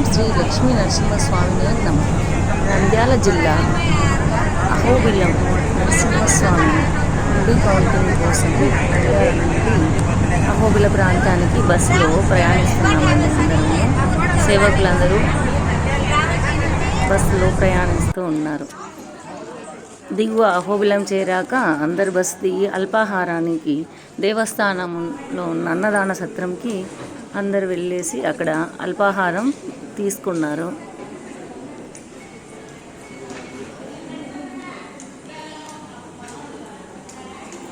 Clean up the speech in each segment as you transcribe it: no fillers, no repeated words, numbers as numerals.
శ్రీ లక్ష్మీ నరసింహస్వామినే నమః. నంద్యాల జిల్లా అహోబిలం నరసింహస్వామి గుడి కౌంటింగ్ కోసం నంద్యాల నుండి అహోబిల ప్రాంతానికి బస్సులో ప్రయాణిస్తున్నామండి. అందరూ సేవకులందరూ బస్సులో ప్రయాణిస్తూ ఉన్నారు. దిగువ అహోబిలం చేరాక అందరు బస్సు దిగి అల్పాహారానికి దేవస్థానంలో ఉన్న అన్నదాన సత్రంకి అందరు వెళ్ళేసి అక్కడ అల్పాహారం తీసుకున్నారు.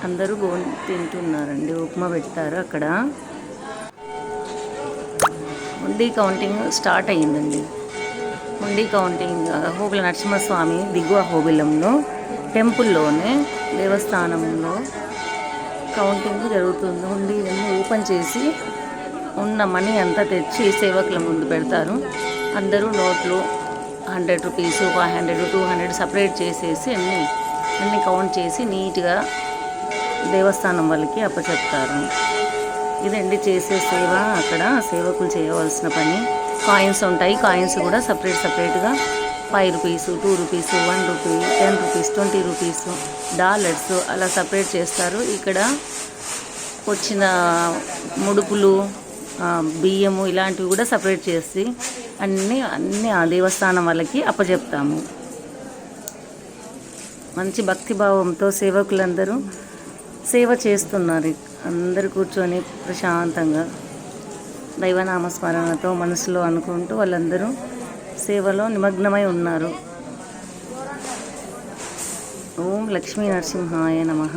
అందరూ తింటున్నారండి. ఉప్మా పెట్టారు. అక్కడ హుండీ కౌంటింగ్ స్టార్ట్ అయ్యిందండి. హుండీ కౌంటింగ్ అహోబిల నరసింహస్వామి దిగువ అహోబిలంలో టెంపుల్లోనే దేవస్థానంలో కౌంటింగ్ జరుగుతుంది. హుండీ ఓపెన్ చేసి ఉన్న మనీ అంతా తెచ్చి సేవకుల ముందు పెడతారు. అందరూ నోట్లు 100 రూపీస్, 500, 200 సపరేట్ చేసేసి అన్నీ కౌంట్ చేసి నీట్గా దేవస్థానం వాళ్ళకి అప్పచెప్తారు. ఇదండి చేసే సేవ. అక్కడ సేవకులు చేయవలసిన పని. కాయిన్స్ ఉంటాయి. కాయిన్స్ కూడా సపరేట్గా 5 rupees, 2 rupees, 1 rupee, 10 rupees, 20 rupees, dollars అలా సపరేట్ చేస్తారు. ఇక్కడ వచ్చిన ముడుపులు, బియ్యము ఇలాంటివి కూడా సపరేట్ చేసి అన్నీ ఆ దేవస్థానం వాళ్ళకి అప్పచెప్తాము. మంచి భక్తిభావంతో సేవకులందరూ సేవ చేస్తున్నారు. అందరూ కూర్చొని ప్రశాంతంగా దైవనామస్మరణతో మనసులో అనుకుంటూ వాళ్ళందరూ సేవలో నిమగ్నమై ఉన్నారు. ఓం లక్ష్మీ నరసింహాయ నమః.